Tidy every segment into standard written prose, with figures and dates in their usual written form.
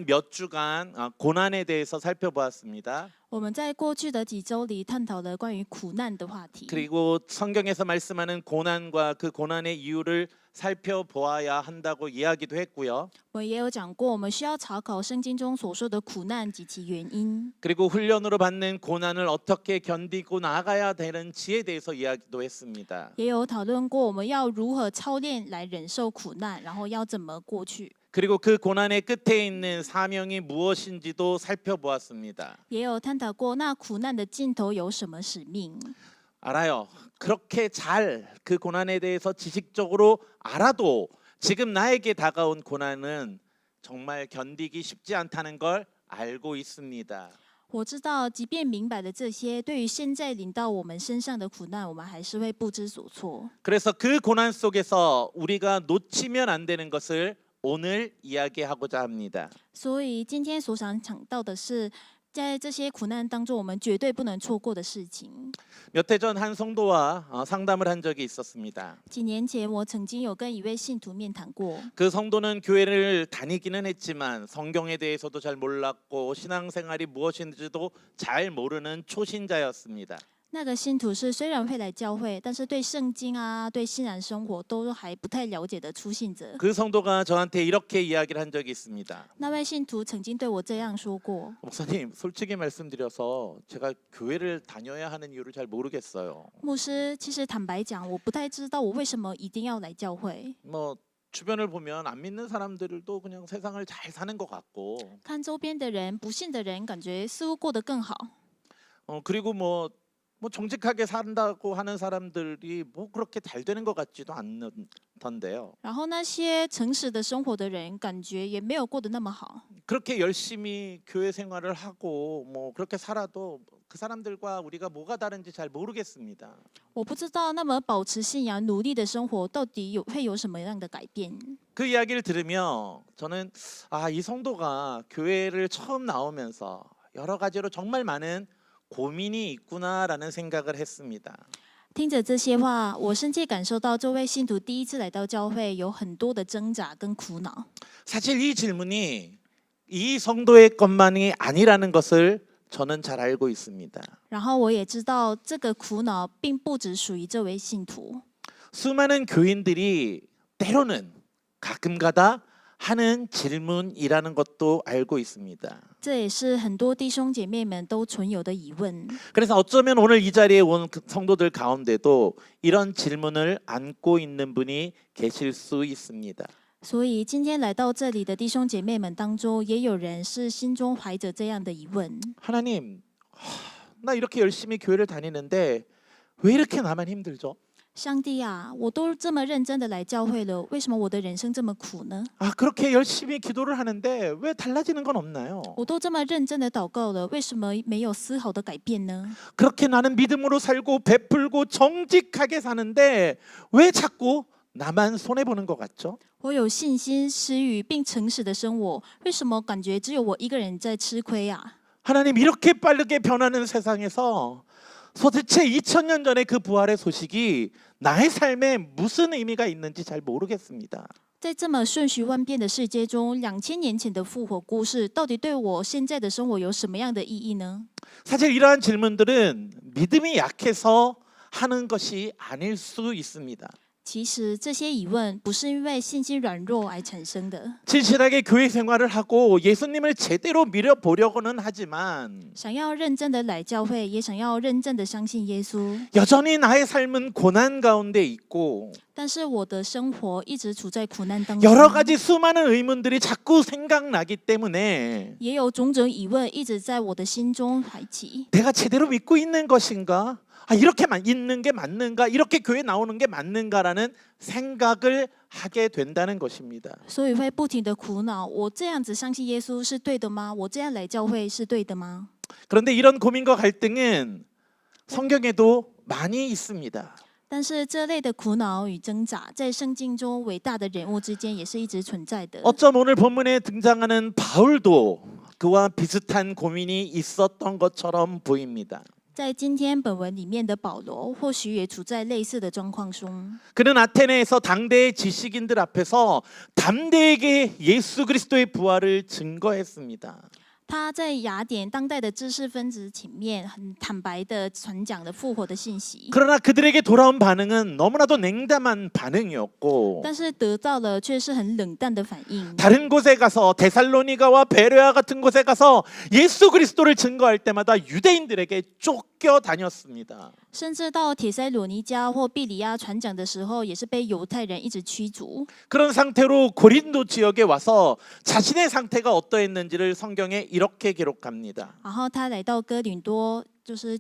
몇 주간 고난에 대해서 살펴보았습니다. 我们在过去的几周里探讨了关于苦难的话题， 그리고 성경에서 말씀하는 고난과 그 고난의 이유를 살펴보아야 한다고 이야기도 했고요. 我们也有讲过，我们需要查考圣经中所说的苦难及其原因， 그리고 훈련으로 받는 고난을 어떻게 견디고 나아가야 되는지에 대해서 이야기도 했습니다. 也有讨论过我们要如何操练来忍受苦难，然后要怎么过去， 그리고 그 고난의 끝에 있는 사명이 무엇인지도 살펴보았습니다. 也有探讨过那苦难的尽头有什么使命。 알아요. 그렇게 잘 그 고난에 대해서 지식적으로 알아도 지금 나에게 다가온 고난은 정말 견디기 쉽지 않다는 걸 알고 있습니다. 我知道，即便明白了这些，对于现在临到我们身上的苦难，我们还是会不知所措。 그래서 그 고난 속에서 우리가 놓치면 안 되는 것을 오늘 이야기하고자 합니다. 所以今天所想讲到的是，在这些苦难当中，我们绝对不能错过的事情。 몇 해 전 한 성도와 상담을 한 적이 있었습니다. 几年前，我曾经有跟一位信徒面谈过。 그 성도는 교회를 다니기는 했지만 성경에 대해서도 잘 몰랐고 신앙생활이 무엇인지도 잘 모르는 초신자였습니다. 那个信徒是虽然会来教会，但是对圣经啊、对信仰生活都还不太了解的初信者。 그 성도가 저한테 이렇게 이야기를 한 적이 있습니다. 那位信徒曾经对我这样说过： 목사님, 솔직히 말씀드려서 제가 교회를 다녀야 하는 이유를 잘 모르겠어요. 牧师，其实坦白讲，我不太知道我为什么一定要来教会。 뭐 주변을 보면 안 믿는 사람들도 그냥 세상을 잘 사는 것 같고, 看周边的人，不信的人，感觉似乎过得更好。 그리고 뭐 정직하게 산다고 하는 사람들이 뭐 그렇게 잘 되는 것 같지도 않던데요. 然后那些诚实的生活的人，感觉也没有过得那么好。 그렇게 열심히 교회 생활을 하고 뭐 그렇게 살아도 그 사람들과 우리가 뭐가 다른지 잘 모르겠습니다. 我不知道，那么保持信仰、努力的生活，到底会有什么样的改变？ 그 이야기를 들으며 저는 이 성도가 교회를 처음 나오면서 여러 가지로 정말 많은 고민이 있구나라는 생각을 했습니다. 听着这些话，我深切感受到这位信徒第一次来到教会，有很多的挣扎跟苦恼。 사실 이 질문이 이 성도의 것만이 아니라는 것을 저는 잘 알고 있습니다. 然后我也知道，这个苦恼并不只属于这位信徒。 수많은 교인들이 때로는 가끔가다 하는 질문이라는 것도 알고 있습니다. 这也是很多弟兄姐妹们都存有的疑问。 그래서 어쩌면 오늘 이 자리에 온 성도들 가운데도 이런 질문을 안고 있는 분이 계실 수 있습니다. 所以今天来到这里的弟兄姐妹们当中，也有人是心中怀着这样的疑问： 하나님, 나 이렇게 열심히 교회를 다니는데 왜 이렇게 나만 힘들죠? 上帝啊，我都这么认真的来教会了，为什么我的人生这么苦呢？ 그렇게 열심히 기도를 하는데 왜 달라지는 건 없나요? 我都这么认真的祷告了，为什么没有丝毫的改变呢？ 그렇게 나는 믿음으로 살고 베풀고 정직하게 사는데 왜 자꾸 나만 손해 보는 것 같죠? 我有信心、施予并诚实的生活，为什么感觉只有我一个人在吃亏啊？ 하나님, 이렇게 빠르게 변하는 세상에서 도대체 2000년 전의 그 부활의 소식이 나의 삶에 무슨 의미가 있는지 잘 모르겠습니다. 在这么瞬息万变的世界中，2000年前的复活故事，到底对我现在的生活有什么样的意义呢？ 사실 이러한 질문들은 믿음이 약해서 하는 것이 아닐 수 있습니다. 其实这些疑问不是因为信心软弱而产生的。 진실하게 교회 생활을 하고 예수님을 제대로 믿어보려고는 하지만 想要认真的来教会，也想要认真的相信耶稣， 여전히 나의 삶은 고난 가운데 있고 但是我的生活一直处在苦难当中， 여러 가지 수많은 의문들이 자꾸 생각나기 때문에 也有种种疑问一直在我的心中排起。 내가 제대로 믿고 있는 것인가? 이렇게 있는 게 맞는가? 이렇게 교회 나오는 게 맞는가라는 생각을 하게 된다는 것입니다. 所以会不停的苦恼：我这样子相信耶稣是对的吗？我这样来教会是对的吗？ 그런데 이런 고민과 갈등은 성경에도 많이 있습니다. 但是这类的苦恼与挣扎，在圣经中伟大的人物之间也是一直存在的。 어쩜 오늘 본문에 등장하는 바울도 그와 비슷한 고민이 있었던 것처럼 보입니다. 在今天本文里面的保罗，或许也处在类似的状况中。 그는 아테네에서 당대의 지식인들 앞에서 담대하게 예수 그리스도의 부활을 증거했습니다. 他在雅典当代的知识分子前面，很坦白的传讲了复活的信息， 그러나 그들에게 돌아온 반응은 너무나도 냉담한 반응이었고 但是得到了却是很冷淡的反应。 다른 곳에 가서 데살로니가와 베레아 같은 곳에 가서 예수 그리스도를 증거할 때마다 유대인들에게 쫓겨 다녔습니다. 甚至到铁塞罗尼迦或庇里亚传讲的时候，也是被犹太人一直驱逐。 그런 상태로 고린도 지역에 와서 자신의 상태가 어떠했는지를 성경에 이렇게 기록합니다. 然后他来到哥林多，就是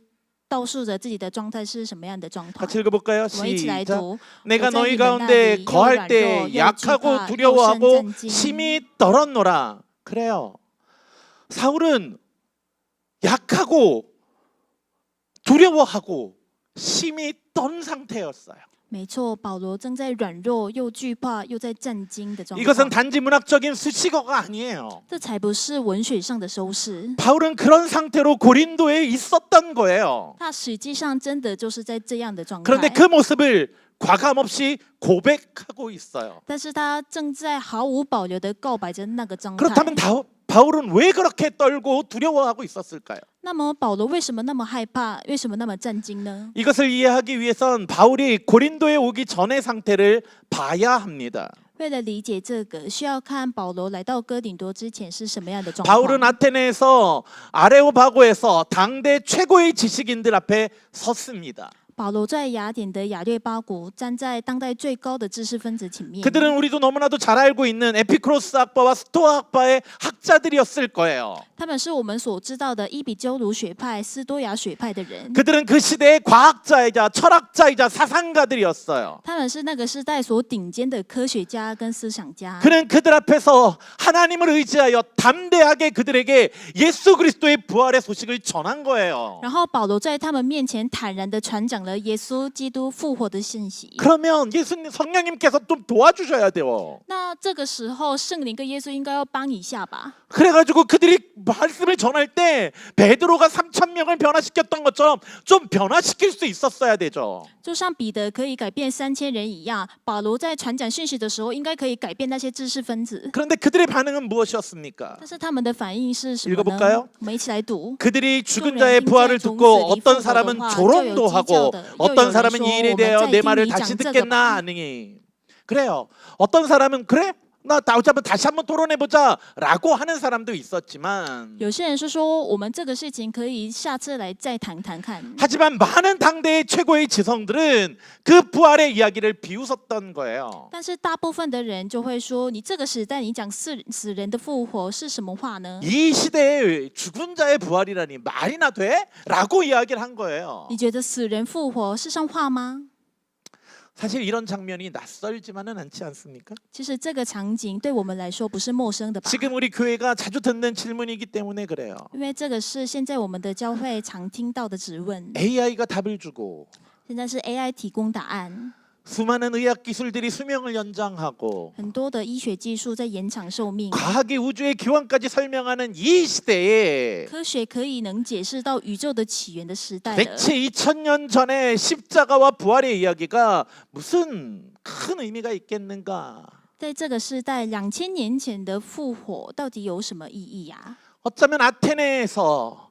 倒述着自己的状态是什么样的状态。 같이 읽어볼까요? 我们一起来 시작. 读。 내가 我在 너희 你们那 가운데 里又 거할 软弱 때 又惧 약하고 怕，又甚 두려워하고 震惊。 심히 떨었노라. 그래요. 사울은 약하고 두려워하고 심히 떤 상태였어요. 没错，保罗正在软弱、又惧怕、又在战惊的状 이것은 况。 단지 문학적인 수식어가 아니에요. 这才不是文学上的修饰， 바울은 그런 상태로 고린도에 있었던 거예요. 他实际上真的就是在这样的状态。 그런데 그 모습을 과감없이 고백하고 있어요. 但是他正在毫无保留的告白着那个状态。 그렇다면 바울은 왜 그렇게 떨고 두려워하고 있었을까요? 那么保罗为什么那么害怕？为什么那么战惊呢？ 이것을 이해하기 위해선 바울이 고린도에 오기 전의 상태를 봐야 합니다. 为了理解这个，需要看保罗来到哥林多之前是什么样的状 바울은 况。 아테네에서 아레오바고에서 당대 최고의 지식인들 앞에 섰습니다. 保罗在雅典的亚略巴谷，站在当代最高的知识分子前面。 그들은 우리도 너무나도 잘 알고 있는 에피크로스 학파와 스토아 학파의 학자들이었을 거예요. 他们是我们所知道的伊比鸠鲁学派、斯多亚学派的人。 그들은 그 시대의 과학자이자 철학자이자 사상가들이었어요. 他们是那个时代所顶尖的科学家跟思想家。 그는 그들 앞에서 하나님을 의지하여 담대하게 그들에게 예수 그리스도의 부활의 소식을 전한 거예요. 然后保罗在他们面前坦然的传讲了耶稣基督复活的信息。 그러면 예수님 성령님께서 좀 도와주셔야 돼요. 那这个时候，圣灵跟耶稣应该要帮一下吧？ 그래가지고 그들이 말씀을 전할 때 베드로가 3천 명을 변화시켰던 것처럼 좀 변화시킬 수 있었어야 되죠. 就像彼得可以改变3000人一样，保罗在传讲讯息的时候，应该可以改变那些知识分子。 그런데 그들의 반응은 무엇이었습니까? 但是他们的反应是什么 읽어볼까요 呢？我们一起来读。 그들이 죽은 자의 부활을 듣고 어떤 사람은 조롱도 하고 어떤 사람은 이 일에 대하여 내 말을 다시 듣겠나 하니 그래요. 어떤 사람은 그래? 나 나오자면 다시 한번 토론해보자 라고 하는 사람도 있었지만 有些人是说，我们这个事情可以下次来再谈谈看。 하지만 많은 당대의 최고의 지성들은 그 부활의 이야기를 비웃었던 거예요. 但是大部分的人就会说，你这个时代你讲死人的复活是什么话呢？ 이 시대에 죽은 자의 부활이라니 말이나 돼? 라고 이야기를 한 거예요. 你觉得死人复活是上话吗？ 사실 이런 장면이 낯설지만은 않지 않습니까? 其实这个场景对我们来说不是陌生的吧？ 지금 우리 교회가 자주 듣는 질문이기 때문에 그래요. 因为这个是现在我们的教会常听到的质问， AI가 답을 주고 现在是 AI 提供答案， 수많은 의학 기술들이 수명을 연장하고 很多的医学技术在延长寿命， 과학이 우주의 기원까지 설명하는 이 시대에 科学可以能解释到宇宙的起源的时代了。 대체 2000년 전에 십자가와 부활의 이야기가 무슨 큰 의미가 있겠는가? 在这个时代，2000年前的复活到底有什么意义呀、 어쩌면 아테네에서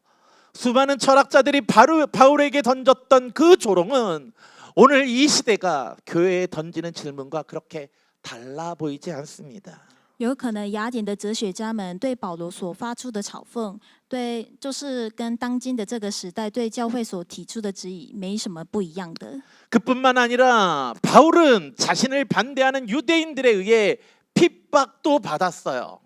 수많은 철학자들이 바울에게 던졌던 그 조롱은 오늘 이 시대가 교회에 던지는 질문과 그렇게 달라 보이지 않습니다. 有可能雅典的哲学家们对保罗所发出的嘲讽，就是跟当今的这个时代对教会所提出的质疑没什么不一样的。 그뿐만 아니라 바울은 자신을 반대하는 유대인들에 의해 핍박도 받았어요.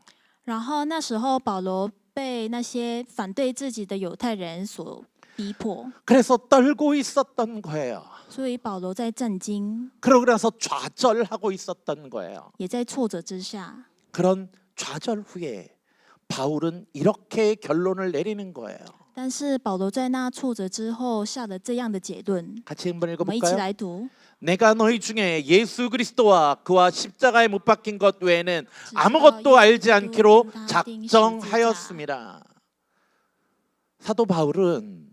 然后那时候保罗被那些反对自己的犹太人所逼迫， 그래서 떨고 있었던 거예요. 所以保罗在战惊， 그러고 나서 좌절하고 있었던 거예요. 也在挫折之下。 그런 좌절 후에 바울은 이렇게 결론을 내리는 거예요. 但是保罗在那挫折之后下了这样的结论， 같이 한번 我们一起 읽어볼까요? 来读。 내가 너희 중에 예수 그리스도와 그와 십자가에 못 박힌 것 외에는 아무것도 알지 않기로 작정하였습니다. 사도 바울은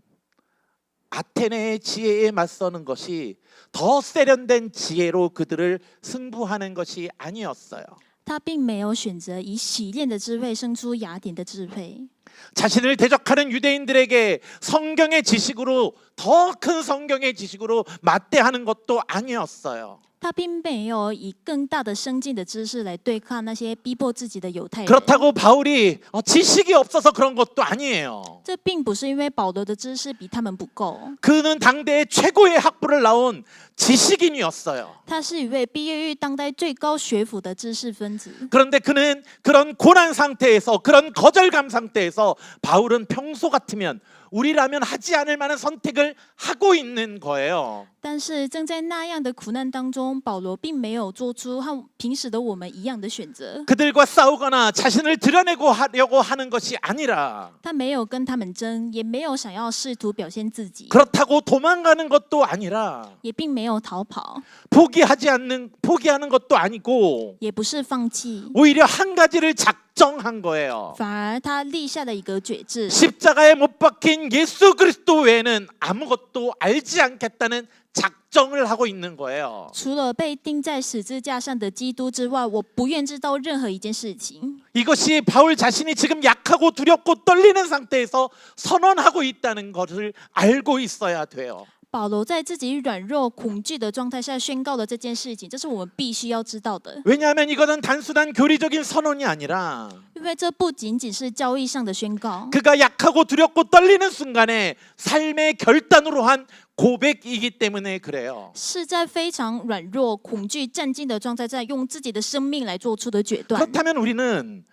아테네의 지혜에 맞서는 것이 더 세련된 지혜로 그들을 승부하는 것이 아니었어요. 他并没有选择以洗练的智慧生出雅典的智慧。 자신을 대적하는 유대인들에게 성경의 지식으로 더 큰 성경의 지식으로 맞대하는 것도 아니었어요. 他并没有以更大的生进的知识来对抗那些逼迫自己的犹太人。 그렇다고 바울이 지식이 없어서 그런 것도 아니에요. 这并不是因为保罗的知识比他们不够， 그는 당대의 최고의 학부를 나온 지식인이었어요. 他是一位毕业于当代最高学府的知识分子。 그런데 그는 그런 고난 상태에서 그런 거절감 상태에서 바울은 평소 같으면 우리라면 하지 않을 만한 선택을 하고 있는 거예요. 但是正在那样的苦难当中，保罗并没有做出和平时的我们一样的选择。 그들과 싸우거나 자신을 드러내고 하려고 하는 것이 아니라 他没有跟他们争，也没有想要试图表现自己， 그렇다고 도망가는 것도 아니라 也并没有逃跑， 포기하는 것도 아니고 也不是放弃， 오히려 한 가지를 작정한 거예요. 反而他立下了一个决志。 십자가에 못 박힌 예수 그리스도 외에는 아무것도 알지 않겠다는 작정을 하고 있는 거예요. 除了被钉在十字架上的基督之外，我不愿知道任何一件事情。 이것이 바울 자신이 지금 약하고 두렵고 떨리는 상태에서 선언하고 있다는 것을 알고 있어야 돼요. 保罗在自己软弱、恐惧的状态下宣告了这件事情，这是我们必须要知道的。 왜냐하면 이것은 단순한 교리적인 선언이 아니라 因为这不仅仅是教义上的宣告， 그가 약하고 두렵고 떨리는 순간에 삶의 결단으로 한 고백이기 때문에 그래요. 是在非常软弱、恐惧、战惊的状态下，用自己的生命来做出的决断。 그렇다면 우리는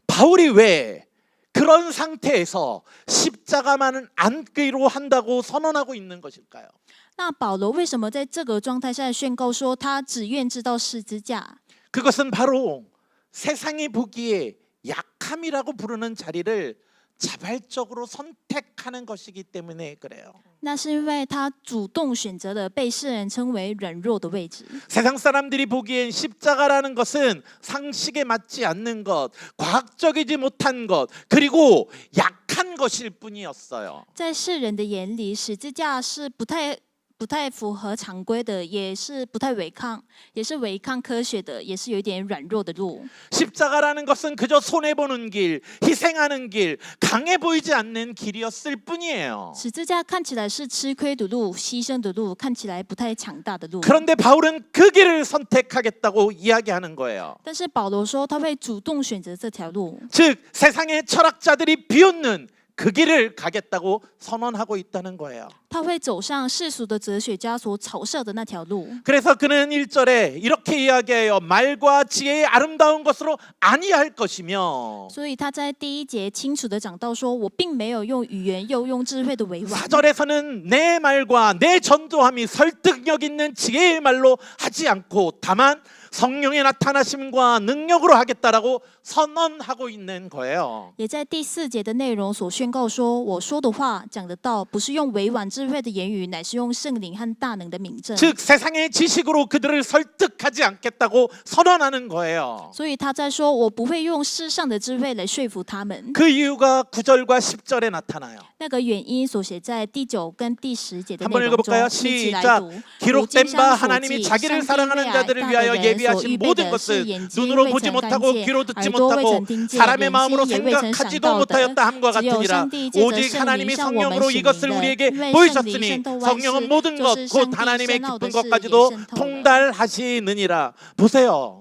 바울이 왜 그런 상태에서 십자가만은 안기로 한다고 선언하고 있는 것일까요? 那保罗为什么在这个状态下宣告说他只愿知道十字架？ 그것은 바로 세상이 보기에 약함이라고 부르는 자리를 자발적으로 선택하는 것이기 때문에 그래요. 那是因为他主动选择了被世人称为软弱的位置。 세상 사람들이 보기엔 십자가라는 것은 상식에 맞지 않는 것, 과학적이지 못한 것, 그리고 약한 것일 뿐이었어요. 在世人的眼里，十字架是不太符合常规的，也是不太违抗，也是违抗科学的，也是有一点软弱的路。 십자가라는 것은 그저 손해보는 길, 희생하는 길, 강해 보이지 않는 길이었을 뿐이에요. 十字架看起来是吃亏的路、牺牲的路，看起来不太强大的路。 그런데 바울은 그 길을 선택하겠다고 이야기하는 거예요. 但是保罗说他会主动选择这条路， 즉 세상의 철학자들이 비웃는 그 길을 가겠다고 선언하고 있다는 거예요. 他会走上世俗的哲学家所嘲笑的那条路。 그래서 그는 1절에 이렇게 이야기해요. 말과 지혜의 아름다운 것으로 아니할 것이며 所以他在第一节清楚的讲到说，我并没有用语言，又用智慧的委婉。 4절에서는 내 말과 내 전도함이 설득력 있는 지혜의 말로 하지 않고 다만 성령의 나타나심과 능력으로 하겠다라고 선언하고 있는 거예요. 也在第4节的内容所宣告说，我说的话、讲的道，不是用委婉智慧的言语，乃是用圣灵和大能的明证。 즉 세상의 지식으로 그들을 설득하지 않겠다고 선언하는 거예요. 所以他在说，我不会用世上的智慧来说服他们。 그 이유가 9절과 10절에 나타나요. 那个原因所写在第9跟第10节的 한번 内容中， 읽어볼까요? 一起来 시작. 读。 기록된 바 如经上所 하나님이 记， 자기를 上帝 사랑하는 为爱 자들을 大 위하여 的人所 예비하신 预备 모든 的是 것은 眼睛 눈으로 未 보지 曾看 못하고 见， 귀로 듣지 耳朵未 못하고 曾听见， 사람의 眼 마음으로 睛也未曾想 생각하지도 到的， 못하였다 함과 只有 같으니라. 上帝借着 오직 圣灵 하나님이 向我们 성령으로 显 이것을 明的， 우리에게 因为圣灵 보이셨으니 渗透万 성령은 事， 모든 就 것 是 곧 上帝 하나님의 深奥的 깊은 事也 것까지도 渗透了。 통달하시느니라. 보세요.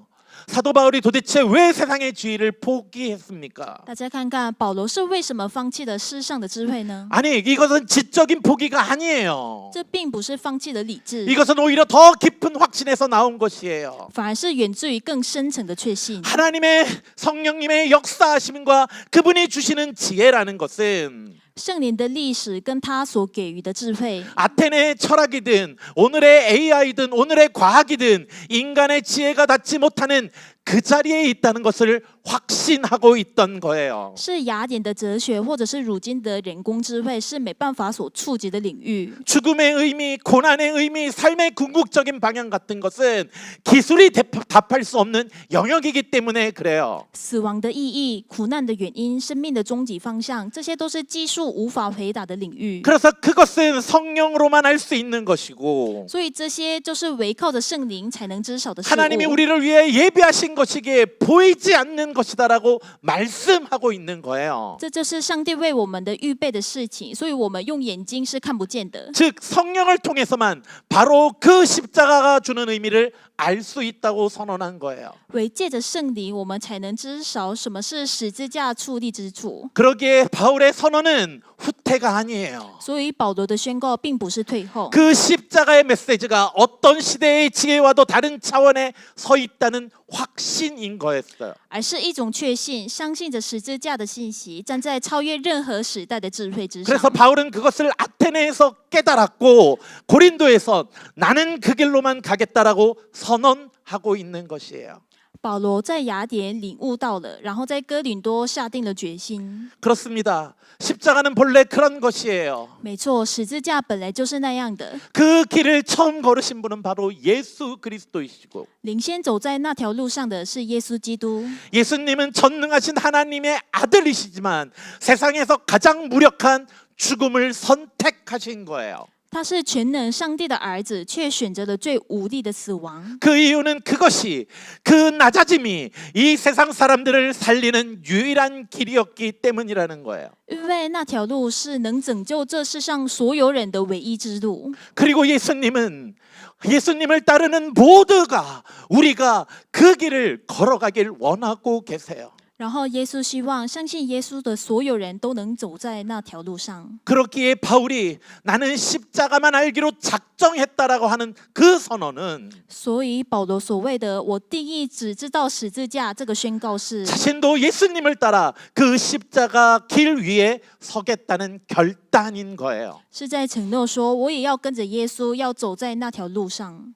사도 바울이 도대체 왜 세상의 지위를 포기했습니까? 大家看看保罗是为什么放弃了世上的智慧呢？ 아니 이것은 지적인 포기가 아니에요. 这并不是放弃了理智， 이것은 오히려 더 깊은 확신에서 나온 것이에요. 反而是源自于更深层的确信。 하나님의 성령님의 역사하심과 그분이 주시는 지혜라는 것은 圣灵的历史跟他所给予的智慧， 아테네의 철학이든 오늘의 AI든 오늘의 과학이든 인간의 지혜가 닿지 못하는 그 자리에 있다는 것을 확신하고 있던 거예요. 是雅典的哲学，或者是如今的人工智慧，是没办法所触及的领域。 죽음의 의미, 고난의 의미, 삶의 궁극적인 방향 같은 것은 기술이 답할 수 없는 영역이기 때문에 그래요. 死亡的意义、苦难的原因、生命的终极方向，这些都是技术无法回答的领域。 그래서 그것은 성령으로만 알 수 있는 것이고 所以这些就是唯靠着圣灵才能知晓的事 하나님이 物。 우리를 위해 예비하신 것이기에 보이지 않는 것이다라고 말씀하고 있는 거예요. 这就是上帝为我们的预备的事情，所以我们用眼睛是看不见的。 즉 성령을 통해서만 바로 그 십자가가 주는 의미를 알 수 있다고 선언한 거예요. 唯借着圣灵，我们才能知晓什么是十字架矗立之处。 그러기에 바울의 선언은 후퇴가 아니에요. 所以保罗的宣告并不是退后， 그 십자가의 메시지가 어떤 시대의 지혜와도 다른 차원에 서 있다는 확신인 거였어요. 而是一种确信，相信着十字架的信息，站在超越任何时代的智慧之上。 그래서 바울은 그것을 아테네에서 깨달았고 고린도에서 나는 그 길로만 가겠다라고 선언하고 있는 것이에요. 保罗在雅典领悟到了，然后在哥林多下定了决心。 그렇습니다. 십자가는 본래 그런 것이에요. 没错，十字架本来就是那样的。 그 길을 처음 걸으신 분은 바로 예수 그리스도이시고 领先走在那条路上的是耶稣基督。 예수님은 전능하신 하나님의 아들이시지만 세상에서 가장 무력한 죽음을 선택하신 거예요. 他是全能上帝的儿子，却选择了最无力的死亡。 그 이유는 그것이 그 낮아짐이 이 세상 사람들을 살리는 유일한 길이었기 때문이라는 거예요. 因为那条路是能拯救这世上所有人的唯一之路。 그리고 예수님을 따르는 모두가 우리가 그 길을 걸어가길 원하고 계세요. 然后耶稣希望相信耶稣的所有人都能走在那条路上。 그렇기에 바울이 나는 십자가만 알기로 작정했다라고 하는 그 선언은 所以保罗所谓的“我定义只知道十字架”这个宣告是， 자신도 예수님을 따라 그 십자가 길 위에 서겠다는 결단인 거예요. 是在承诺说，我也要跟着耶稣，要走在那条路上。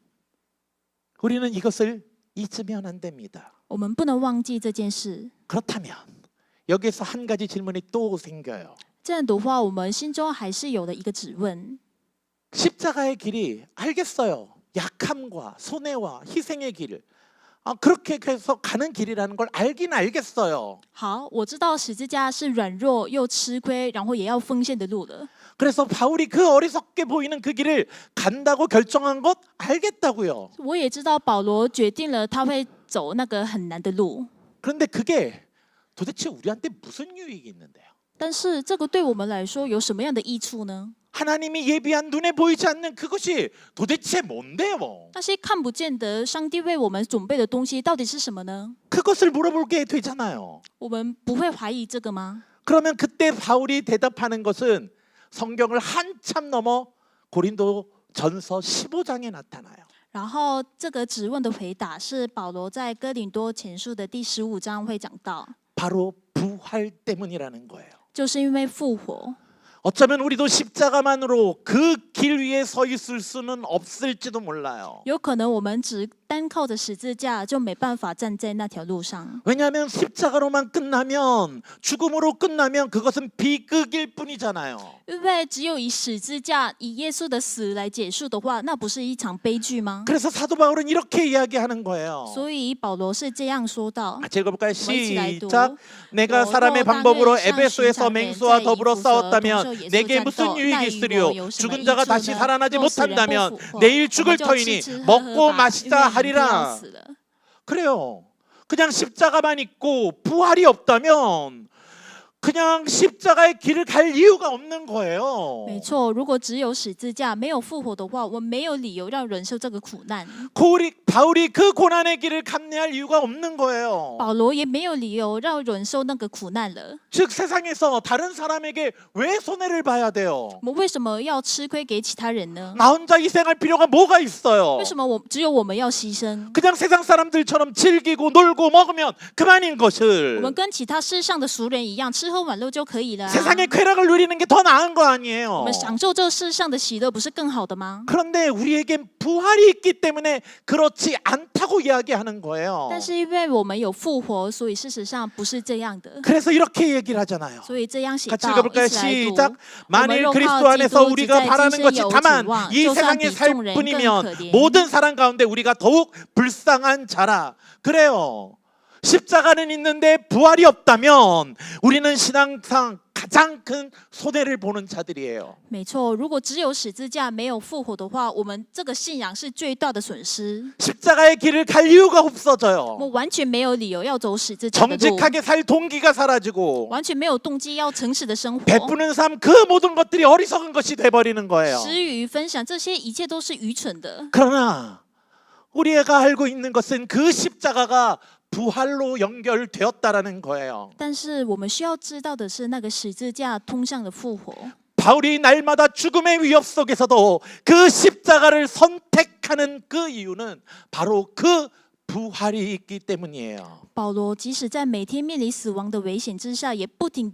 우리는 이것을 잊으면 안 됩니다. 我们不能忘记这件事。 그렇다면 여기서 한 가지 질문이 또 생겨요. 这样的话，我们心中还是有了一个质问： 십자가의 길이 알겠어요. 약함과 손해와 희생의 길을 그렇게 해서 가는 길이라는 걸 알긴 알겠어요. 好，我知道十字架是软弱又吃亏，然后也要奉献的路了。 그래서 바울이 그 어리석게 보이는 그 길을 간다고 결정한 것 알겠다고요. 我也知道保罗决定了他会走那个很难的路， 그런데 그게 도대체 우리한테 무슨 유익이 있는데요? 但是这个对我们来说有什么样的益处呢？ 하나님이 예비한 눈에 보이지 않는 그것이 도대체 뭔데요? 那些看不见的上帝为我们准备的东西到底是什么呢？ 그것을 물어보게 되잖아요. 我们不会怀疑这个吗？ 그러면 그때 바울이 대답하는 것은 성경을 한참 넘어 고린도 전서 15장에 나타나요. 然后这个质问的回答是保罗在哥林多前书的第15章会讲到， 바로 부활 때문이라는 거예요. 就是因为复活。 어쩌면 우리도 십자가만으로 그 길 위에 서 있을 수는 없을지도 몰라요. 有可能我们只单靠着十字架就没办法站在那条路上， 왜냐하면 십자가로만 끝나면 죽음으로 끝나면 그것은 비극일 뿐이잖아요. 因为只有以十字架、以耶稣的死来结束的话，那不是一场悲剧吗？ 그래서 사도 바울은 이렇게 이야기하는 거예요. 所以保罗是这样说道。 읽어볼까요? 我们一起来读。 시작. 내가 사람의 방법으로 에베소에서 맹수와 더불어 싸웠다면 내게 무슨 유익이 있으리요? 죽은 자가 다시 살아나지 못한다면 내일 죽을 터이니 먹고 마시자 하리라. 그래요. 그냥 십자가만 있고 부활이 없다면 그냥 십자가의 길을 갈 이유가 없는 거예요. 没错，如果只有十字架没有复活的话，我没有理由让忍受这个苦难。 바울이 그 고난의 길을 감내할 이유가 없는 거예요. 保罗也没有理由让忍受那个苦难了。 즉 세상에서 다른 사람에게 왜 손해를 봐야 돼요? 我们为什么要吃亏给其他人呢？ 나 혼자 희생할 필요가 뭐가 있어요? 为什么只有我们要牺牲？ 그냥 세상 사람들처럼 즐기고 놀고 먹으면 그만인 我 것을 们跟其他世上的俗人一样，吃喝玩乐就可以了、啊。 세상의 쾌락을 누리는 게 더 나은 거 我 아니에요. 们享受这世上的喜乐，不是更好的吗？ 그런데 우리에겐 부활이 있기 때문에 그렇지 않다고 이야기하는 거예요. 但是因为我们有复活，所以事实上不是这样的。 그래서 이렇게 얘기를 하잖아요. 所以这样写 같이 道， 읽어볼까요? 一起来 시작. 读。 만일 我们 그리스도 若靠 안에서 基督 우리가 只在 바라는 今 것이 生有指 다만 望， 이 就算 세상에 比 살 众人更可 뿐이면 怜。 모든 사람 가운데 우리가 더욱 불쌍한 자라. 그래요. 십자가는 있는데 부활이 없다면 우리는 신앙상 가장 큰 손해를 보는 자들이에요. 没错，如果只有十字架没有复活的话，我们这个信仰是最大的损失。 십자가의 길을 갈 이유가 我 없어져요. 们完全没有理由要走十字架的路， 정직하게 살 동기가 사라지고 完全没有动机要诚实的生活。 베푸는 삶 그 모든 것들이 어리석은 것이 돼버리는 거예요. 施予分享，这些一切都是愚蠢的。 그러나 우리가 알고 있는 것은 그 십자가가 부활로 연결되었다라는 거예요. 但是我们需要知道的是，那个十字架通向了复活。 바울이 날마다 죽음의 위협 속에서도 그 십자가를 선택하는 그 이유는 바로 그 부활이 있기 때문이에요. 保罗即使在每天面临死亡的危险之下，也不停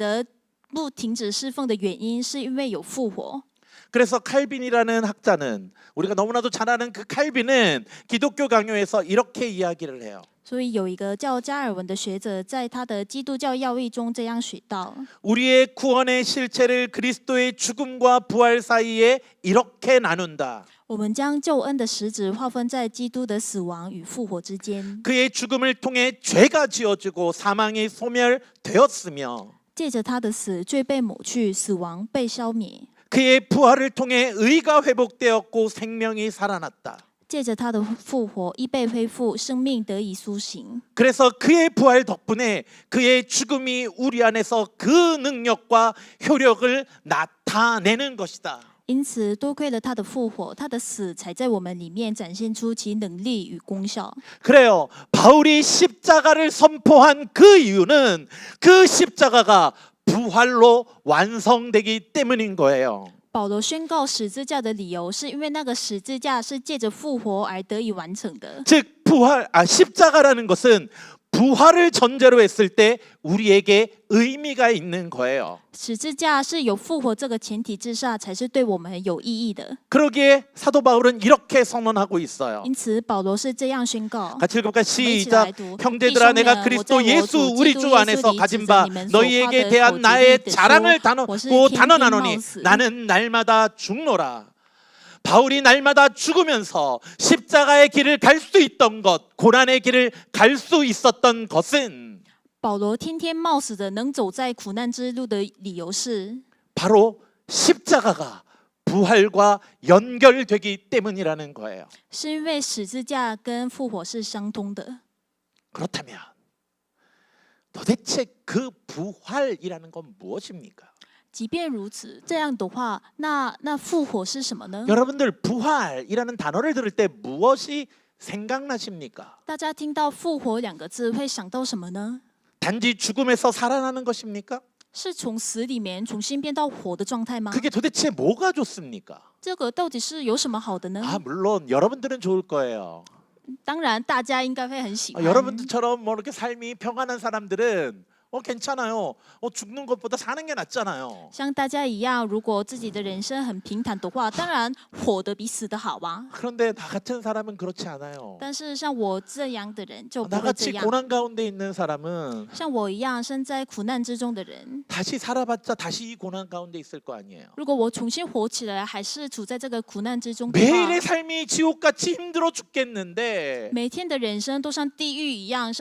止侍奉的原因，是因为有复活。 그래서 칼빈이라는 학자는 우리가 너무나도 잘 아는 그 칼빈은 기독교 강요에서 이렇게 이야기를 해요. 所以有一个叫加尔文的学者，在他的基督教要义中这样写道： 우리의 구원의 실체를 그리스도의 죽음과 부활 사이에 이렇게 나눈다. 我们将救恩的实质划分在基督的死亡与复活之间， 그의 죽음을 통해 죄가 지어지고 사망이 소멸되었으며 借着他的死，罪被抹去，死亡被消灭； 그의 부활을 통해 의가 회복되었고 생명이 살아났다. 借着他的复活，义被恢复，生命得以苏醒。 그래서 그의 부활 덕분에 그의 죽음이 우리 안에서 그 능력과 효력을 나타내는 것이다. 因此，多亏了他的复活，他的死才在我们里面展现出其能力与功效。 그래요. 바울이 십자가를 선포한 그 이유는 그 십자가가 부활로 완성되기 때문인 거예요. 保罗宣告十字架的理由，是因为那个十字架是借着复活而得以完成的。 즉 십자가라는 것은 부활을 전제로 했을 때 우리에게 의미가 있는 거예요. 十字架是有复活这个前提之下，才是对我们有意义的。 그러기에 사도 바울은 이렇게 선언하고 있어요. 因此，保罗是这样宣告。 같이 읽어볼까요? 我们一起来 시작. 读。 형제들아 弟兄 내가 们， 그리스도 我在我 예수 主 우리 基督 주 耶稣 안에서 里指 가진 着 바 你们所发 너희에게 的 대한 口 나의 旨地 자랑을 说，我是 고 天天 단언하노니 冒死。 나는 날마다 죽노라. 바울이 날마다 죽으면서 십자가의 길을 갈 수 있던 것, 고난의 길을 갈 수 있었던 것은 保罗天天冒死的能走在苦难之路的理由是， 바로 십자가가 부활과 연결되기 때문이라는 거예요. 是因为十字架跟复活是相通的。 그렇다면 도대체 그 부활이라는 건 무엇입니까? 即便如此，这样的话，那复活是什么呢？ 여러분들 부활이라는 단어를 들을 때 무엇이 생각나십니까? 大家听到复活两个字会想到什么呢？ 단지 죽음에서 살아나는 것입니까? 是从死里面重新变到活的状态吗？ 그게 도대체 뭐가 좋습니까? 这个到底是有什么好的呢？ 물론 여러분들은 좋을 거예요. 当然，大家应该会很喜欢。 여러분들처럼 뭐 이렇게 삶이 평안한 사람들은 괜찮아요. 죽는 것보다 사는 게 낫잖아요. 像大家一样，如果自己的人生很平坦的话，当然活得比死的好啊。 그런데 나 같은 사람은 그렇지 않아요. 但是像我这样的人就不会这 나같이 样。 고난 가운데 있는 사람은 像我一样身在苦难之中的人， 다시 살아봤자 다시 이 고난 가운데 있을 거 아니에요. 如果我重新活起来，还是处在这个苦难之中的话， 매일의 삶이 지옥같이 힘들어 죽겠는데 每天的人生都像地狱一样，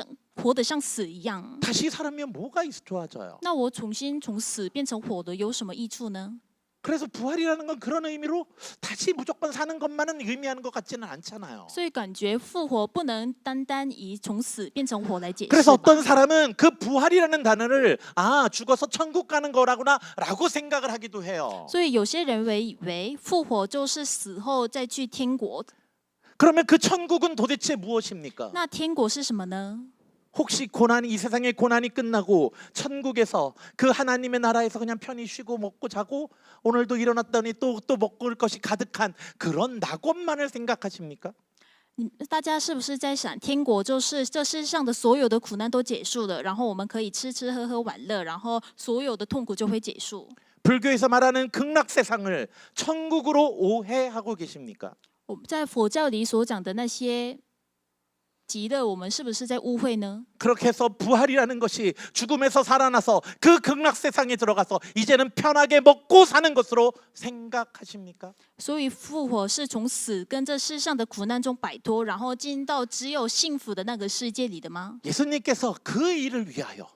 活得像死一样。 다시 살면 뭐가 좋아져요? 那我重新从死变成活的有什么益处呢？ 그래서 부활이라는 건 그런 의미로 다시 무조건 사는 것만은 의미하는 것 같지는 않잖아요. 所以感觉复活不能单单以从死变成活来解释 그래서 吧。 어떤 사람은 그 부활이라는 단어를 죽어서 천국 가는 거라구나라고 생각을 하기도 해요. 所以有些人以为复活就是死后再去天国。 그러면 그 천국은 도대체 무엇입니까? 那天国是什么呢？ 혹시 이 세상의 고난이 끝나고 천국에서 그 하나님의 나라에서 그냥 편히 쉬고 먹고 자고 오늘도 일어났더니 또 먹을 것이 가득한 그런 낙원만을 생각하십니까? 大家是不是在想，天国就是这世上的所有的苦难都结束了，然后我们可以吃吃喝喝玩乐，然后所有的痛苦就会结束？ 불교에서 말하는 극락 세상을 천국으로 오해하고 계십니까? 我们在佛教里所讲的那些极乐，我们是不是在误会呢？ 그렇게 해서 부활이라는 것이 죽음에서 살아나서 그 극락 세상에 들어가서 이제는 편하게 먹고 사는 것으로 생각하십니까? 所以复活是从死跟这世上的苦难中摆脱，然后进到只有幸福的那个世界里的吗？ 예수님께서 그 일을 위하여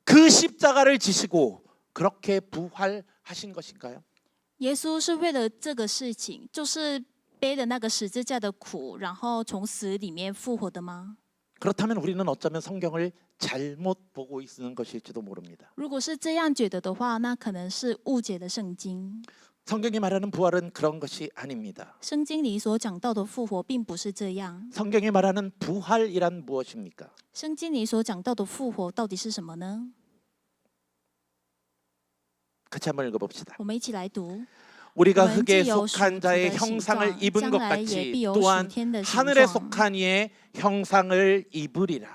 그 십자가를 지시고 그렇게 부활하신 것인가요? 耶稣是为了这个事情，就是背了那个十字架的苦，然后从死里面复活的吗？ 그렇다면 우리는 어쩌면 성경을 잘못 보고 있는 것일지도 모릅니다. 如果是这样觉得的话，那可能是误解了圣经。 성경이 말하는 부활은 그런 것이 아닙니다. 圣经里所讲到的复活并不是这样。 성경이 말하는 부활이란 무엇입니까? 圣经里所讲到的复活到底是什么呢？ 같이 한번 읽어봅시다. 我们一起来读。 우리가 我们 흙에 既有 속한 属 자의 的形 형상을 状， 입은 将 것 来也 같이 必有 또한 属天的形 하늘에 状。 속한 이의 형상을 입으리라.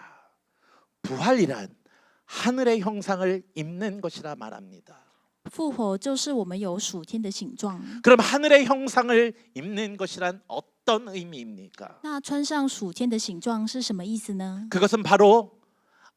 부활이란 하늘의 형상을 입는 것이라 말합니다. 复活就是我们有属天的形状。 그럼 하늘의 형상을 입는 것이란 어떤 의미입니까? 那穿上属天的形状是什么意思呢？ 그것은 바로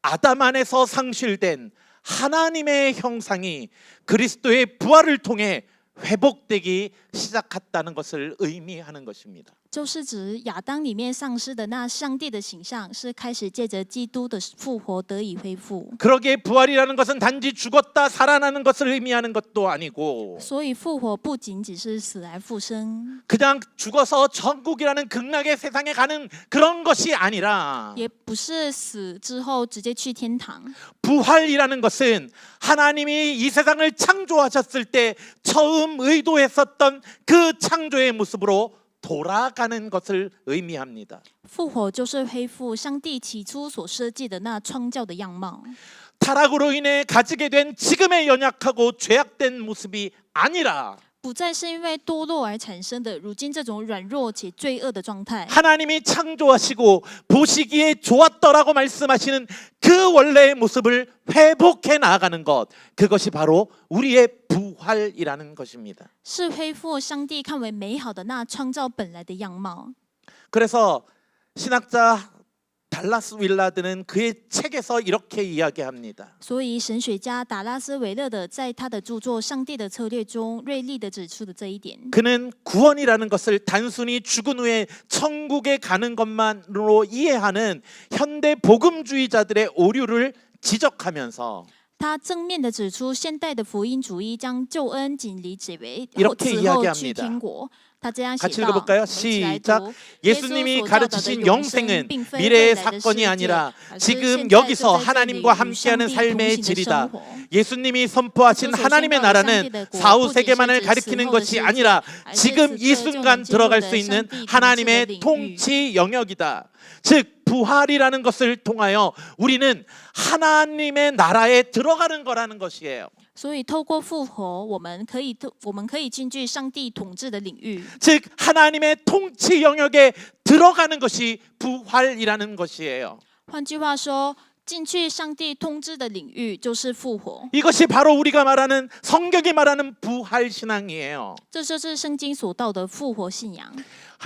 아담 안에서 상실된 하나님의 형상이 그리스도의 부활을 통해 회복되기 시작했다는 것을 의미하는 것입니다. 就是指亚当里面丧失的那上帝的形象，是开始借着基督的复活得以恢复。 그러기에 부활이라는 것은 단지 죽었다 살아나는 것을 의미하는 것도 아니고 所以复活不仅仅是死而复生， 그냥 죽어서 천국이라는 극락의 세상에 가는 그런 것이 아니라 也不是死之后直接去天堂。 부활이라는 것은 하나님이 이 세상을 창조하셨을 때 처음 의도했었던 그 창조의 모습으로 돌아가는 것을 의미합니다. 复活就是恢复上帝起初所设计的那创造的样貌， 타락으로 인해 가지게 된 지금의 연약하고 죄악된 모습이 아니라 不再是因为堕落而产生的如今这种软弱且罪恶的状态。 하나님이 창조하시고 보시기에 좋았더라고 말씀하시는 그 원래의 모습을 회복해 나아가는 것, 그것이 바로 우리의 부활이라는 것입니다. 是恢复上帝看为美好的那创造本来的样貌。 그래서 신학자 달라스 윌라드는 그의 책에서 이렇게 이야기합니다. 所以神学家达拉斯维勒的在他的著作《上帝的策略》中锐利地指出的这一点。 그는 구원이라는 것을 단순히 죽은 후에 천국에 가는 것만으로 이해하는 현대 복음주의자들의 오류를 지적하면서 他正面的指出，现代的福音主义将救恩仅理解为 이렇게 此后去 이야기합니다. 天国。他这样写 같이 道： 읽어볼까요? 我们一起来 시작. 读。 예수님이 가르치신 영생은 미래의 사건이 아니라 지금 여기서 하나님과 함께하는 삶의 질이다. 예수님이 선포하신 하나님의 나라는 사후 세계만을 가리키는 것이 아니라 지금 이 순간 들어갈 수 있는 하나님의 통치 영역이다. 즉 부활이라는 것을 통하여 우리는 하나님의 나라에 들어가는 거라는 것이에요. 所以透过复活，我们可以进去上帝统治的领域。 즉 하나님의 통치 영역에 들어가는 것이 부활이라는 것이에요. 换句话说，进去上帝统治的领域就是复活。 이것이 바로 우리가 말하는 성경이 말하는 부활 신앙이에요. 这就是圣经所道的复活信仰。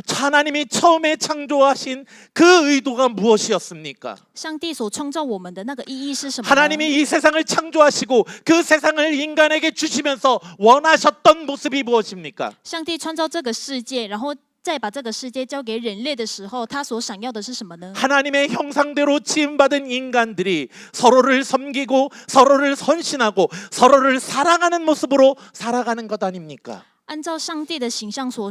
하나님이 처음에 창조하신 그 의도가 무엇이었습니까? 上帝所创造我们的那个意义是什么呢？ 하나님이 이 세상을 창조하시고 그 세상을 인간에게 주시면서 원하셨던 모습이 무엇입니까? 上帝创造这个世界，然后再把这个世界交给人类的时候，他所想要的是什么呢？ 하나님의 형상대로 지음받은 인간들이 서로를 섬기고 서로를 헌신하고 서로를 사랑하는 모습으로 살아가는 것 아닙니까? 按照上帝的形象所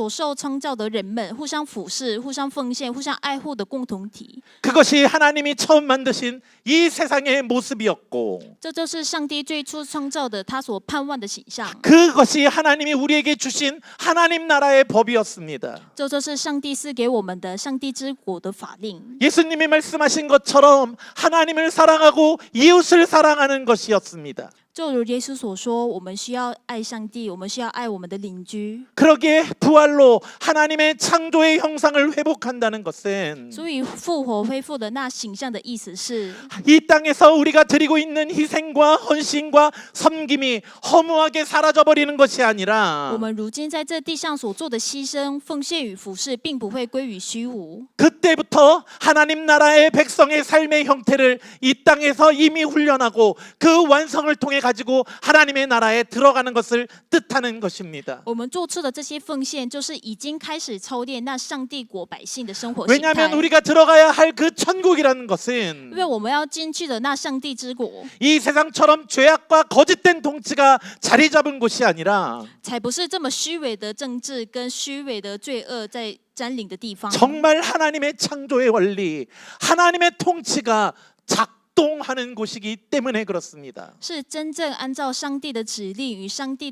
受创造的人们，互相俯视、互相奉献、互相爱护的共同体。 그것이 하나님이 처음 만드신 이 세상의 모습이었고 这就是上帝最初创造的他所盼望的形象。 그것이 하나님이 우리에게 주신 하나님 나라의 법이었습니다. 这就是上帝赐给我们的上帝之国的法令。 예수님이 말씀하신 것처럼 하나님을 사랑하고 이웃을 사랑하는 것이었습니다. 就如耶稣所说，我们需要爱上帝，我们需要爱我们的邻居。 그러기에 부활로 하나님의 창조의 형상을 회복한다는 것은 所以复活恢复的那形象的意思是， 이 땅에서 우리가 드리고 있는 희생과 헌신과 섬김이 허무하게 사라져버리는 것이 我 아니라 们如今在这地上所做的牺牲、奉献与服侍，并不会归于虚无。 그때부터 하나님 나라의 백성의 삶의 형태를 이 땅에서 이미 훈련하고 그 완성을 통해 가지고 하나님의 나라에 들어가는 것을 뜻하는 것입니다. 我们做出的这些奉献，就是已经开始操练那上帝国百姓的生活形态。 왜냐하면 우리가 들어가야 할 그 천국이라는 것은 因为我们要进去的那上帝之国， 이 세상처럼 죄악과 거짓된 통치가 자리 잡은 곳이 아니라 才不是这么虚伪的政治跟虚伪的罪恶在占领的地方。 정말 하나님의 창조의 원리, 하나님의 통치가 작동하는 곳이기 때문에 그렇습니다. 是真正按照上帝的指令与上帝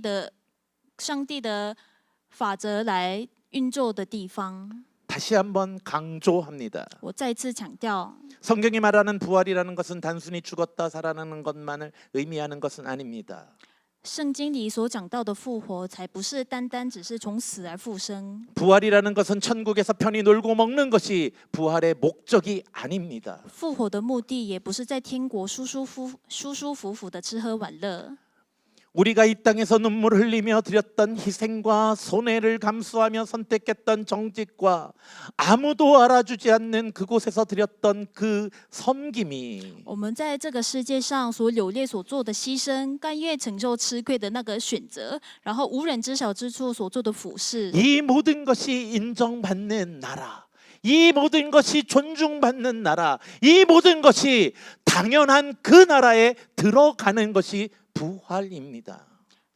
的法则来运作的地方。 다시 한번 강조합니다. 我再次强调， 성경이 말하는 부활이라는 것은 단순히 죽었다 살아나는 것만을 의미하는 것은 아닙니다. 圣经里所讲到的复活，才不是单单只是从死而复生。 부활이라는 것은 천국에서 편히 놀고 먹는 것이 부활의 목적이 아닙니다. 复活的目的，也不是在天国舒舒服服的吃喝玩乐。 우리가 이 땅에서 눈물 흘리며 드렸던 희생과 손해를 감수하며 선택했던 정직과 아무도 알아주지 않는 그곳에서 드렸던 그 섬김이 我们在这个世界上所流泪所做的牺牲，甘愿承受吃亏的那个选择，然后无人知晓之处所做的俯视， 이 모든 것이 인정받는 나라, 이 모든 것이 존중받는 나라, 이 모든 것이 당연한 그 나라에 들어가는 것이 부활입니다.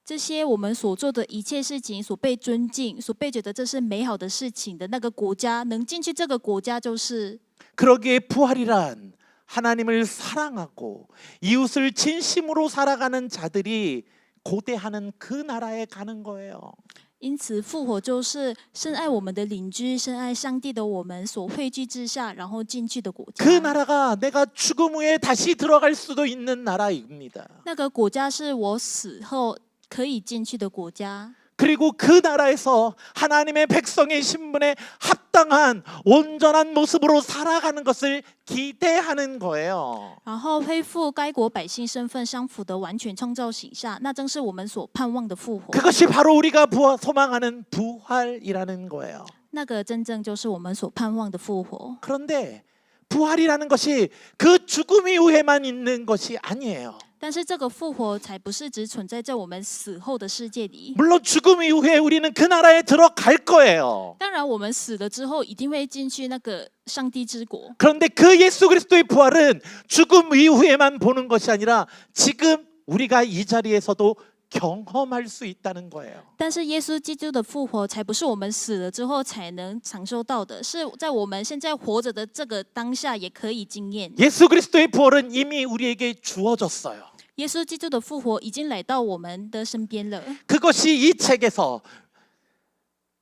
这些我们所做的一切事情，所被尊敬、所被觉得这是美好的事情的那个国家，能进去这个国家，就是 그러기에 부활이란 하나님을 사랑하고 이웃을 진심으로 살아가는 자들이 고대하는 그 나라에 가는 거예요. 因此复活就是深爱我们的邻居、深爱上帝的我们所汇聚之下，然后进去的国家。 그 나라가 내가 죽음 후에 다시 들어갈 수도 있는 나라입니다. 那个国家是我死后可以进去的国家。 그리고 그 나라에서 하나님의 백성의 신분에 합당한 온전한 모습으로 살아가는 것을 기대하는 거예요. 然后恢复该国百姓身份相符的完全创造形象，那正是我们所盼望的复活。 그것이 바로 우리가 소망하는 부활이라는 거예요. 那个真正就是我们所盼望的复活。 그런데 부활이라는 것이 그 죽음 이후에만 있는 것이 아니에요. 但是这个复活才不是只存在在我们死后的世界里。 물론 죽음 이후에 우리는 그 나라에 들어갈 거예요. 当然，我们死了之后一定会进去那个上帝之国。 그런데 그 예수 그리스도의 부활은 죽음 이후에만 보는 것이 아니라 지금 우리가 이 자리에서도 경험할 수 있다는 거예요. 但是耶稣基督的复活，才不是我们死了之后才能享受到的，是在我们现在活着的这个当下也可以经验。 예수 그리스도의 부활은 이미 우리에게 주어졌어요. 耶稣基督的复活已经来到我们的身边了， 그것이 이 책에서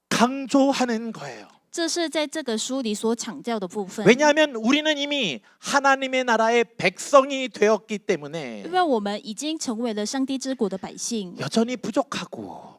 강조하는 거예요. 这是在这个书里所强调的部分。 왜냐하면 우리는 이미 하나님의 나라의 백성이 되었기 因 때문에 为我们已经成为了上帝之国的百姓， 여전히 부족하고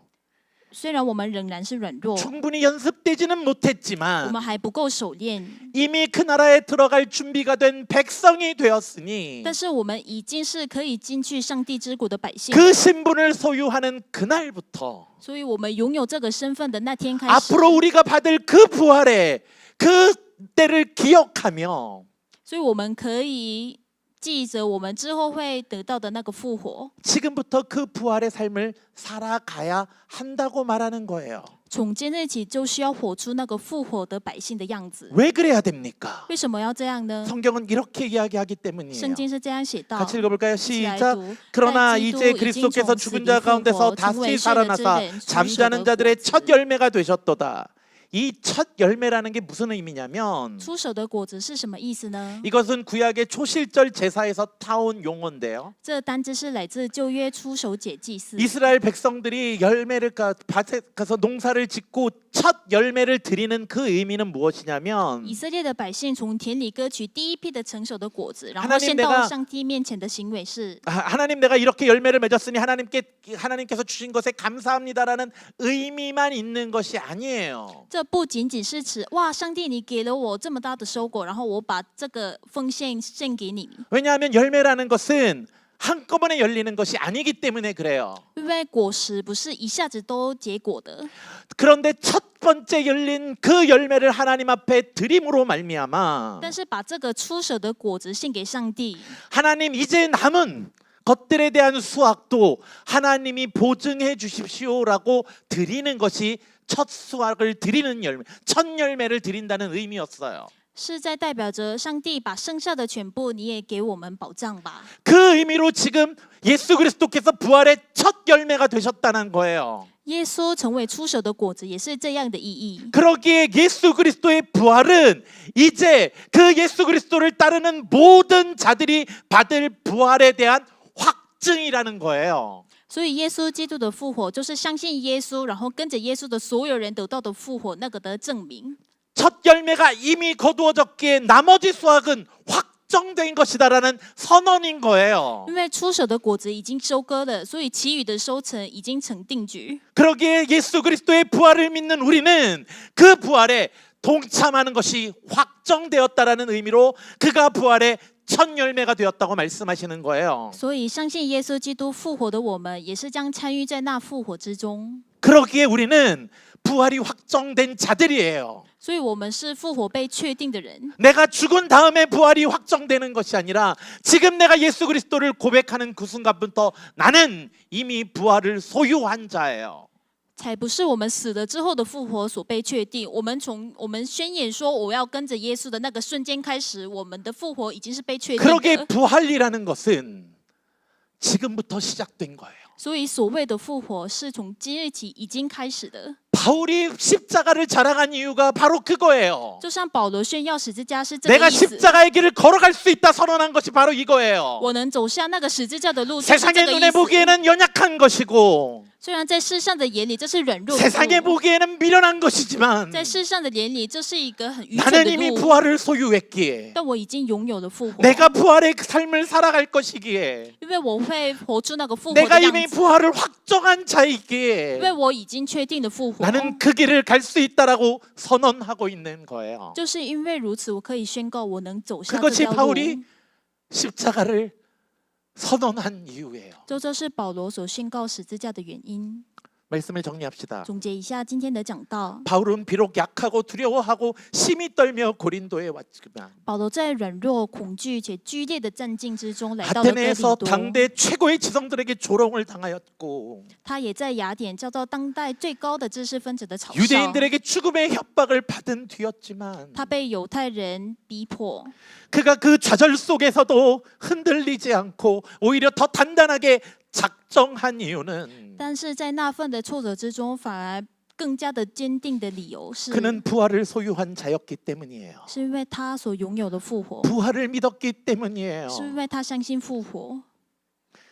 虽然我们仍然是软弱， 충분히 연습되지는 我 못했지만 们还不够熟练， 이미 그 나라에 들어갈 준비가 된 백성이 되었으니 但是我们已经是可以进去上帝之国的百姓。 그 신분을 소유하는 그날부터 所以，我们拥有这个身份的那天开始， 앞으로 우리가 받을 그 부활의 그 때를 기억하며 所以我们可以记着我们之后会得到的那个复活。 지금부터 그 부활의 삶을 살아가야 한다고 말하는 거예요. 从今日起，就需要活出那个复活的百姓的样子。 왜 그래야 됩니까? 为什么要这样呢？ 성경은 이렇게 이야기하기 때문이에요. 圣经是这样写道。 같이 읽어볼까요? 一起来 시작. 读。 그러나 但基督 이제 已经 그리스도께서 从死 죽은 里 자 复 가운데서 活，成为 다시 睡了之 살아나사 人，出手 잠자는 的 자들의 果子 첫 열매가 되셨도다. 이 첫 열매라는 게 무슨 의미냐면 出手的果子是什么意思呢？ 이것은 구약의 초실절 제사에서 타온 용어인데요. 这单字是来自旧约出手解祭祀。 이스라엘 백성들이 열매를 밭에 가서 농사를 짓고 첫 열매를 드리는 그 의미는 무엇이냐면 以色列的百姓从田里割取第一批的成熟的果子，然后 하나님 献 내가 到上帝面前的行为是： 하나님 내가 이렇게 열매를 맺었으니 하나님께서 주신 것에 감사합니다라는 의미만 있는 것이 아니에요. 这不仅仅是指哇，上帝你给了我这么大的收果，然后我把这个奉献献给你。 왜냐하면 열매라는 것은 한꺼번에 열리는 것이 아니기 때문에 그래요. 因为果实不是一下子都结果的， 그런데 첫 번째 열린 그 열매를 하나님 앞에 드림으로 말미암아 但是把这个出手的果子献给上帝， 하나님 이제 남은 것들에 대한 수확도 하나님이 보증해 주십시오라고 드리는 것이 첫 수확을 드리는 열매, 첫 열매를 드린다는 의미였어요. 是在代表着上帝把剩下的全部你也给我们保障吧。 그 의미로 지금 예수 그리스도께서 부활의 첫 열매가 되셨다는 거예요. 耶稣成为出手的果子，也是这样的意义。 그러기에 예수 그리스도의 부활은 이제 그 예수 그리스도를 따르는 모든 자들이 받을 부활에 대한 확증이라는 거예요. 所以耶稣基督的复活，就是相信耶稣，然后跟着耶稣的所有人得到的复活那个的证明。 첫 열매가 이미 거두어졌기에 나머지 수확은 확정된 것이다라는 선언인 거예요. 因为出手的果子已经收割了，所以其余的收成已经成定局。 그러기에 예수 그리스도의 부활을 믿는 우리는 그 부활에 동참하는 것이 확정되었다라는 의미로 그가 부활의 첫 열매가 되었다고 말씀하시는 거예요. 所以相信耶稣基督复活的我们，也是将参与在那复活之中。 그러기에 우리는 부활이 확정된 자들이에요. 所以我们是复活被确定的人， 내가 죽은 다음에 부활이 확정되는 것이 아니라 지금 내가 예수 그리스도를 고백하는 그 순간부터 나는 이미 부활을 소유한 자예요. 才不是我们死了之后的复活所被确定。我们从我们宣言说我要跟着耶稣的那个瞬间开始，我们的复活已经是被确定 그러기에 的。 부활이라는 것은 지금부터 시작된 거예요. 所以所谓的复活是从今日起已经开始的。 바울이 십자가를 자랑한 이유가 바로 그거예요. 就像保罗炫耀十字架是这个 내가 意思。 십자가의 길을 걸어갈 수 있다 선언한 것이 바로 이거예요. 我能走下那个十字架的路，就是这 세상의 个 눈에 意思。 보기에는 연약한 것이고 虽然在世上的眼里这是软弱的 세상에 路， 보기에는 미련한 것이지만 在世上的眼里这是一个很愚蠢 나는 的 이미 路， 부활을 소유했기에 但我已经拥有了复活。 내가 부활의 그 삶을 살아갈 것이기에 因为我会活出那个复活的 내가 样 이미 子， 부활을 확정한 因为 자이기에 我已经确定的复活。 나는 그 길을 갈 수 있다라고 선언하고 있는 거예요. 就是因为如此，我可以宣告我能走下这 그것이 条路。 바울이 십자가를 선언한 이유예요. 这是保罗所宣告十字架的原因。 말씀을 정리합시다. 总结一下今天的讲道， 바울은 비록 약하고 두려워하고 심히 떨며 고린도에 왔지만 保罗在软弱、恐惧且剧烈的战境之中来到了哥林 아테네에서 多。 당대 최고의 지성들에게 조롱을 당하였고 他也在雅典遭到当代最高的知识分子的嘲笑。 유대인들에게 죽음의 협박을 받은 뒤였지만 他被犹太人逼迫， 그가 그 좌절 속에서도 흔들리지 않고 오히려 더 단단하게 작정한 이유는 但是在那份的挫折之中，反而更加的坚定的理由是， 그는 부활을 소유한 자였기 때문이에요. 是因为他所拥有的复活， 부활을 믿었기 때문이에요. 是因为他相信复活。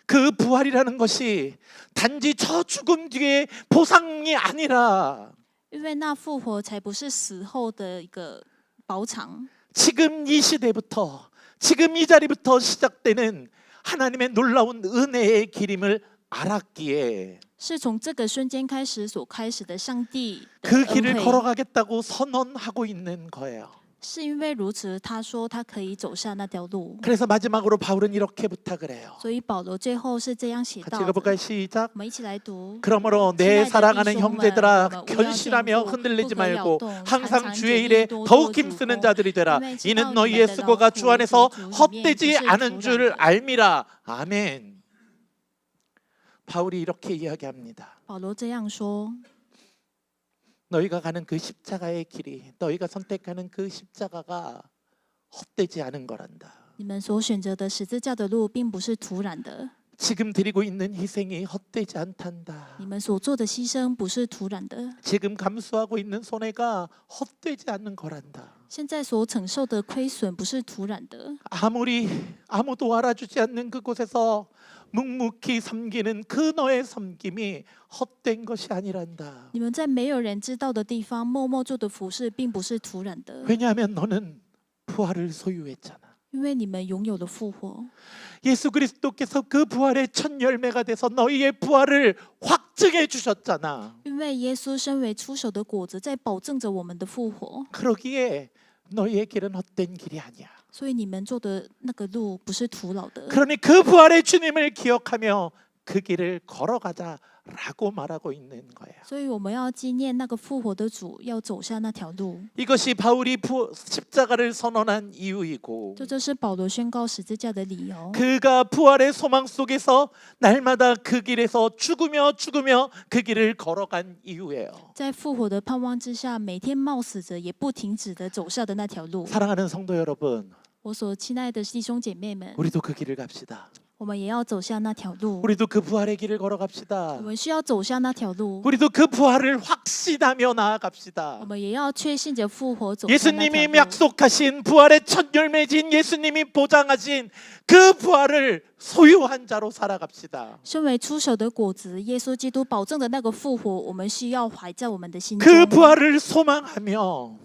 그 부활이라는 것이 단지 저 죽음 뒤에 보상이 아니라 因为那复活才不是死后的一个保偿， 지금 이 시대부터 지금 이 자리부터 시작되는 하나님의 놀라운 은혜의 길임을 알았기에 是从这个瞬间开始所开始的上帝的 그 恩 길을 惠。 걸어가겠다고 선언하고 있는 거예요. 是因为如此，他说他可以走下那条路。 그래서 마지막으로 바울은 이렇게 부탁을 해요. 所以保罗最后是这样写 같이 道的。 읽어볼까요? 시작. 我们一起来读。 그러므로 내 사랑하는 형제들아 견실하며 흔들리지 말고 항상 주의 일에 더욱 힘쓰는 자들이 되라. 이는 너희의 수고가 주 안에서 헛되지 않은 줄 알미라. 아멘. 바울이 이렇게 이야기합니다. 保罗这样说： 너희가 가는 그 십자가의 길이, 너희가 선택하는 그 십자가가 헛되지 않은 거란다. 你们所选择的十字架的路，并不是徒然的， 지금 드리고 있는 희생이 헛되지 않단다. 你们所做的牺牲不是徒然的， 지금 감수하고 있는 손해가 헛되지 않는 거란다. 现在所承受的亏损不是徒然的。 아무리 아무도 알아주지 않는 그곳에서 묵묵히 섬기는 그 너의 섬김이 헛된 것이 아니란다. 你们在没有人知道的地方默默做的服侍，并不是徒然的， 왜냐하면 너는 부활을 소유했잖아. 因为你们拥有了复活。 예수 그리스도께서 그 부활의 첫 열매가 돼서 너희의 부활을 확증해 주셨잖아. 因为耶稣身为出手的果子，在保证着我们的复活， 그러기에 너희의 길은 헛된 길이 아니야. 所以你们做的那个路不是徒劳的。 그러니 그 부활의 주님을 기억하며 그 길을 걸어가자라고 말하고 있는 거야. 所以我们要纪念那个复活的主，要走下那条路。 이것이 바울이 십자가를 선언한 이유이고 这就是保罗宣告十字架的理由。 그가 부활의 소망 속에서 날마다 그 길에서 죽으며 그 길을 걸어간 이유예요. 在复活的盼望之下，每天冒死着，也不停止的走下的那条路。 사랑하는 성도 여러분, 我所亲爱的弟兄姐妹们， 우리도 그 길을 갑시다. 我们也要走下那条路。 우리도 그 부활의 길을 我 걸어갑시다. 们需要走下那条路， 우리도 그 부활을 확신하며 我 나아갑시다. 们也要确信着复活，走下那条 예수님이 路。 약속하신 부활의 첫 열매진 예수님이 보장하신 그 부활을 소유한 자로 살아갑시다. 身为出手的果子，耶稣基督保证的那个复活，我们需要怀在我们的心中。 그 부활을 소망하며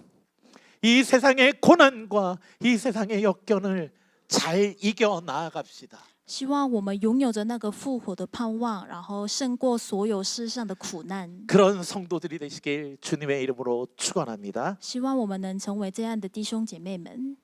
이 세상의 고난과 이 세상의 역경을 잘 이겨 나아갑시다. 希望我们拥有着那个复活的盼望，然后胜过所有世上的苦难。 그런 성도들이 되시길 주님의 이름으로 축원합니다. 希望我们能成为这样的弟兄姐妹们，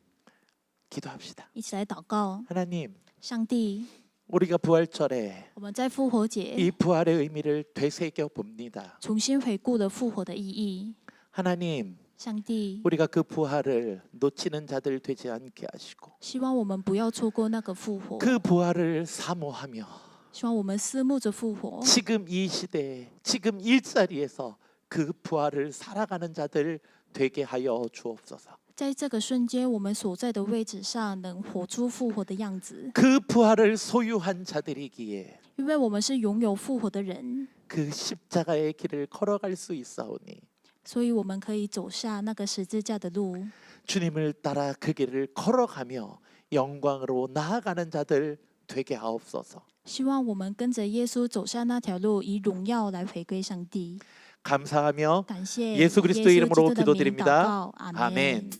기도합시다. 一起来祷告。 하나님, 上帝， 우리가 부활절에 我们在复活节 이 부활의 의미를 되새겨 봅니다. 重新回顾了复活的意义。 하나님, 上帝， 우리가 그 부활을 놓치는 자들 되지 않게 하시고 希望我们不要错过那个复活， 그 부활을 사모하며 希望我们思慕着复活。 지금 이 시대에 지금 일자리에서 그 부활을 살아가는 자들 되게 하여 주옵소서. 在这个瞬间，我们所在的位置上，能活出复活的样子， 그 부활을 소유한 자들이기에 因为我们是拥有复活的人， 그 십자가의 길을 걸어갈 수 있사오니 所以我们可以走下那个十字架的路。 주님을 따라 그 길을 걸어가며 영광으로 나아가는 자들 되게 하옵소서. 希望我们跟着耶稣走下那条路，以荣耀来回归上帝。 감사하며 感谢 예수 그리스도의 耶稣基督 이름으로 的名祷 기도드립니다. 告，阿门。 아멘.